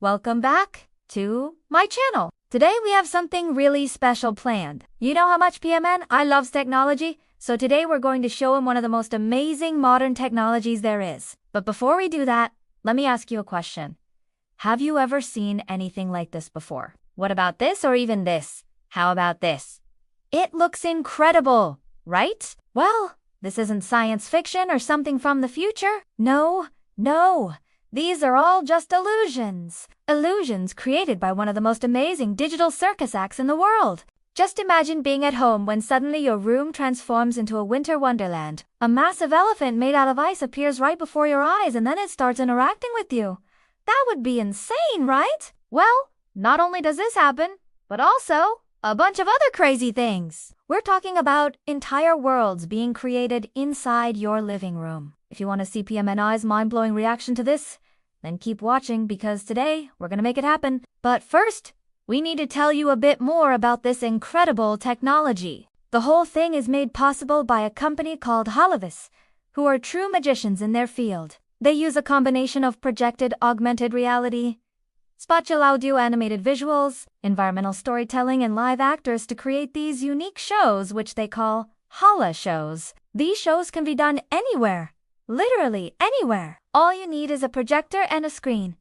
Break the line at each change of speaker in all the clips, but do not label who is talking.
Welcome back to my channel. Today we have something really special planned. You know how much I loves technology, so today we're going to show him one of the most amazing modern technologies there is. But before we do that, let me ask you a question. Have you ever seen anything like this before? What about this or even this? How about this? It looks incredible, right? Well, this isn't science fiction or something from the future. No. These are all just illusions. Illusions created by one of the most amazing digital circus acts in the world. Just imagine being at home when suddenly your room transforms into a winter wonderland. A massive elephant made out of ice appears right before your eyes and then it starts interacting with you. That would be insane, right? Well, not only does this happen, but also a bunch of other crazy things. We're talking about entire worlds being created inside your living room. If you want to see PMNI's mind-blowing reaction to this, then keep watching because today we're going to make it happen. But first, we need to tell you a bit more about this incredible technology. The whole thing is made possible by a company called Holovis, who are true magicians in their field. They use a combination of projected augmented reality, spatial audio animated visuals, environmental storytelling, and live actors to create these unique shows which they call Holo shows. These shows can be done anywhere. Literally anywhere. All you need is a projector and a screen.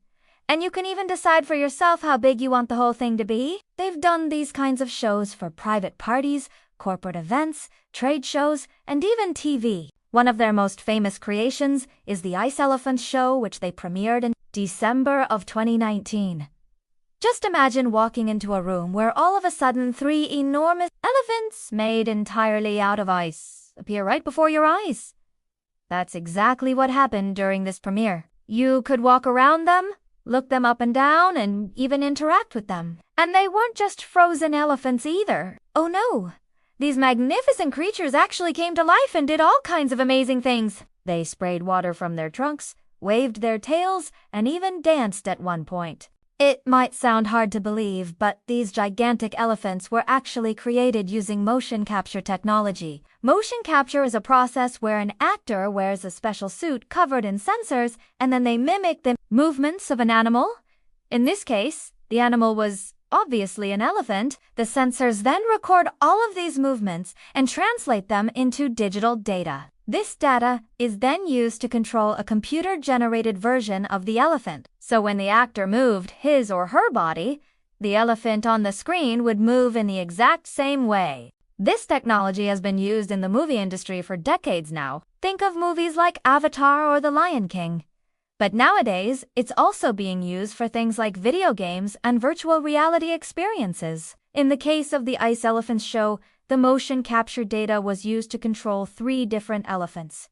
And you can even decide for yourself how big you want the whole thing to be. They've done these kinds of shows for private parties, corporate events, trade shows, and even TV. One of their most famous creations is the Ice Elephants show, which they premiered in December of 2019. Just imagine walking into a room where all of a sudden 3 enormous elephants made entirely out of ice appear right before your eyes. That's exactly what happened during this premiere. You could walk around them, look them up and down, and even interact with them. And they weren't just frozen elephants either. Oh no! These magnificent creatures actually came to life and did all kinds of amazing things. They sprayed water from their trunks, waved their tails, and even danced at one point. It might sound hard to believe, but these gigantic elephants were actually created using motion capture technology. Motion capture is a process where an actor wears a special suit covered in sensors and then they mimic the movements of an animal. In this case, the animal was obviously an elephant. The sensors then record all of these movements and translate them into digital data. This data is then used to control a computer-generated version of the elephant. So when the actor moved his or her body, the elephant on the screen would move in the exact same way. This technology has been used in the movie industry for decades now. Think of movies like Avatar or The Lion King. But nowadays, it's also being used for things like video games and virtual reality experiences. In the case of the Ice Elephants show, the motion capture data was used to control 3 different elephants: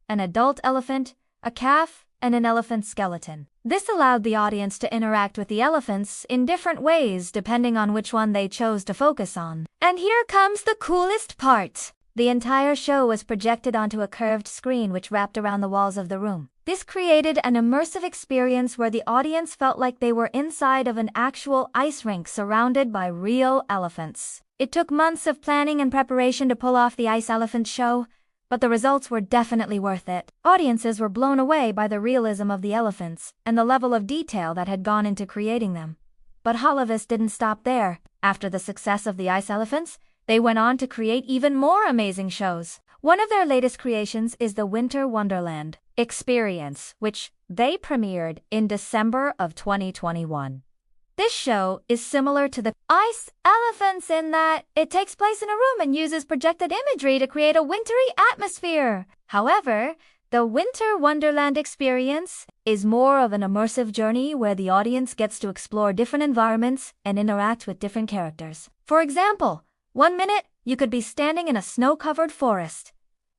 an adult elephant, a calf, and an elephant skeleton. This allowed the audience to interact with the elephants in different ways depending on which one they chose to focus on. And here comes the coolest part. The entire show was projected onto a curved screen which wrapped around the walls of the room. This created an immersive experience where the audience felt like they were inside of an actual ice rink surrounded by real elephants. It took months of planning and preparation to pull off the Ice Elephants show, but the results were definitely worth it. Audiences were blown away by the realism of the elephants and the level of detail that had gone into creating them. But Holovis didn't stop there. After the success of the Ice Elephants, they went on to create even more amazing shows. One of their latest creations is the Winter Wonderland experience, which they premiered in December of 2021. This show is similar to the Ice Elephants in that it takes place in a room and uses projected imagery to create a wintry atmosphere. However, the Winter Wonderland experience is more of an immersive journey where the audience gets to explore different environments and interact with different characters. For example, one minute you could be standing in a snow-covered forest,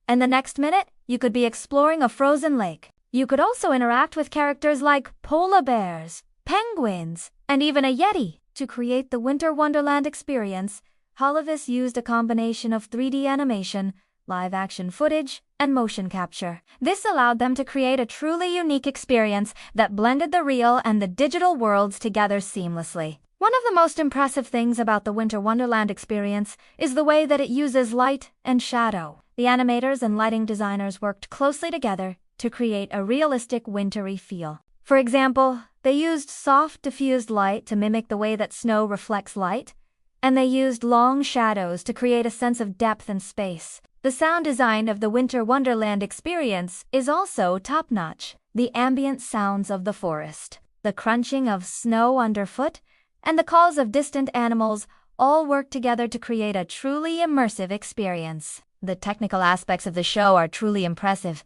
and the next minute you could be exploring a frozen lake. You could also interact with characters like polar bears, penguins, and even a yeti. To create the Winter Wonderland experience, Holovis used a combination of 3D animation, live-action footage, and motion capture. This allowed them to create a truly unique experience that blended the real and the digital worlds together seamlessly. One of the most impressive things about the Winter Wonderland experience is the way that it uses light and shadow. The animators and lighting designers worked closely together to create a realistic wintry feel. For example, They used soft, diffused light to mimic the way that snow reflects light, and they used long shadows to create a sense of depth and space. The sound design of the Winter Wonderland experience is also top-notch. The ambient sounds of the forest, the crunching of snow underfoot, and the calls of distant animals all work together to create a truly immersive experience. The technical aspects of the show are truly impressive.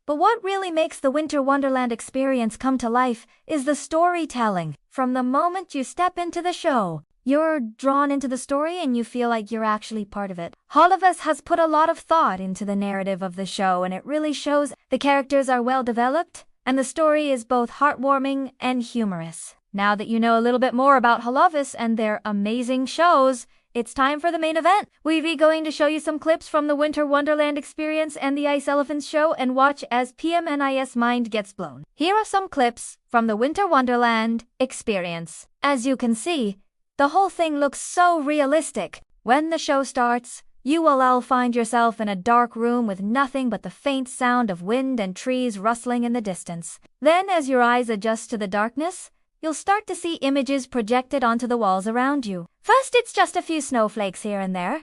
But what really makes the Winter Wonderland experience come to life is the storytelling. From the moment you step into the show, you're drawn into the story and you feel like you're actually part of it. Holovis has put a lot of thought into the narrative of the show, and it really shows. The characters are well developed, and the story is both heartwarming and humorous. Now that you know a little bit more about Holovis and their amazing shows, it's time for the main event. We'll be going to show you some clips from the Winter Wonderland experience and the Ice Elephants show, and watch as PMNI's mind gets blown. Here are some clips from the Winter Wonderland experience. As you can see, the whole thing looks so realistic. When the show starts, you will all find yourself in a dark room with nothing but the faint sound of wind and trees rustling in the distance. Then, as your eyes adjust to the darkness, you'll start to see images projected onto the walls around you. First, it's just a few snowflakes here and there,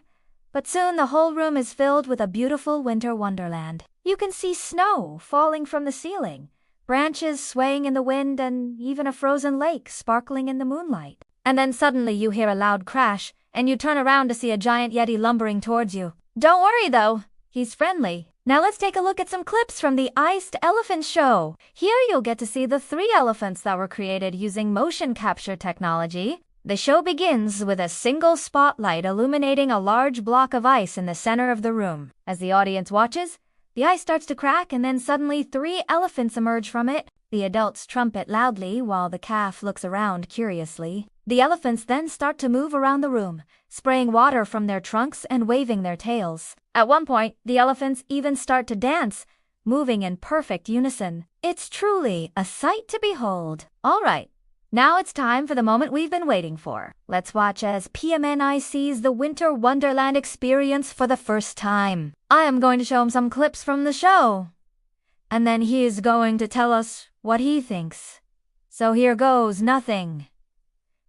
but soon the whole room is filled with a beautiful winter wonderland. You can see snow falling from the ceiling, branches swaying in the wind, and even a frozen lake sparkling in the moonlight. And then suddenly you hear a loud crash, and you turn around to see a giant yeti lumbering towards you. Don't worry though, he's friendly. Now let's take a look at some clips from the Iced Elephant show. Here you'll get to see the 3 elephants that were created using motion capture technology. The show begins with a single spotlight illuminating a large block of ice in the center of the room. As the audience watches, the ice starts to crack, and then suddenly 3 elephants emerge from it. The adults trumpet loudly while the calf looks around curiously. The elephants then start to move around the room, spraying water from their trunks and waving their tails. At one point, the elephants even start to dance, moving in perfect unison. It's truly a sight to behold. All right, now it's time for the moment we've been waiting for. Let's watch as PMNI sees the Winter Wonderland experience for the first time. I am going to show him some clips from the show, and then he is going to tell us what he thinks. So here goes nothing.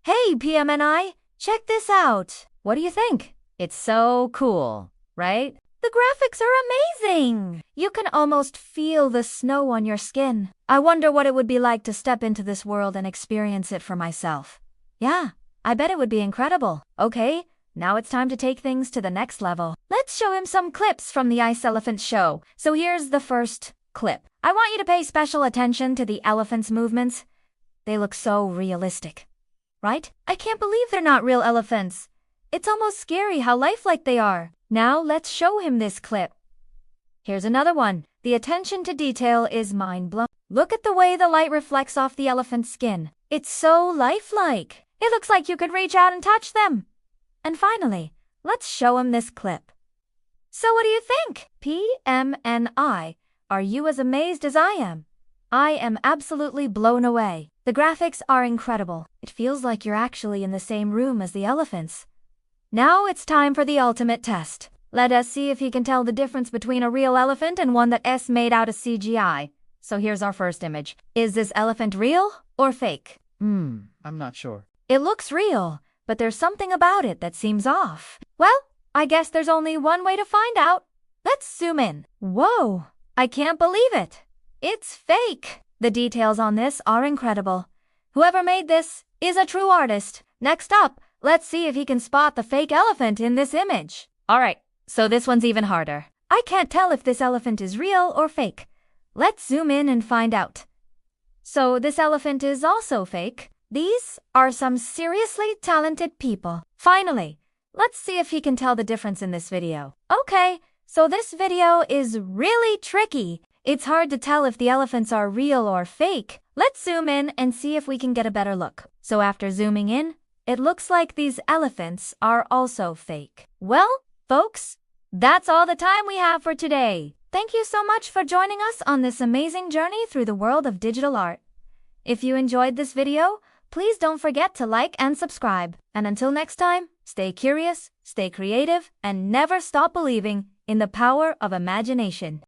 Hey PMNI, check this out. What do you think? It's so cool, right? The graphics are amazing. You can almost feel the snow on your skin. I wonder what it would be like to step into this world and experience it for myself. Yeah, I bet it would be incredible. Okay, now it's time to take things to the next level. Let's show him some clips from the Ice Elephant show. So here's the first clip. I want you to pay special attention to the elephants' movements. They look so realistic, right? I can't believe they're not real elephants. It's almost scary how lifelike they are. Now let's show him this clip. Here's another one. The attention to detail is mind-blowing. Look at the way the light reflects off the elephant's skin. It's so lifelike. It looks like you could reach out and touch them. And finally, let's show him this clip. So what do you think? PMNI, are you as amazed as I am? I am absolutely blown away. The graphics are incredible. It feels like you're actually in the same room as the elephants. Now it's time for the ultimate test. Let us see if he can tell the difference between a real elephant and one that's made out of CGI. So here's our first image. Is this elephant real or fake?
I'm not sure.
It looks real, but there's something about it that seems off. Well, I guess there's only one way to find out. Let's zoom in. Whoa, I can't believe it. It's fake. The details on this are incredible. Whoever made this is a true artist. Next up, let's see if he can spot the fake elephant in this image. All right, so this one's even harder. I can't tell if this elephant is real or fake. Let's zoom in and find out. So this elephant is also fake. These are some seriously talented people. Finally, let's see if he can tell the difference in this video. Okay, so this video is really tricky. It's hard to tell if the elephants are real or fake. Let's zoom in and see if we can get a better look. So after zooming in, it looks like these elephants are also fake. Well, folks, that's all the time we have for today. Thank you so much for joining us on this amazing journey through the world of digital art. If you enjoyed this video, please don't forget to like and subscribe. And until next time, stay curious, stay creative, and never stop believing in the power of imagination.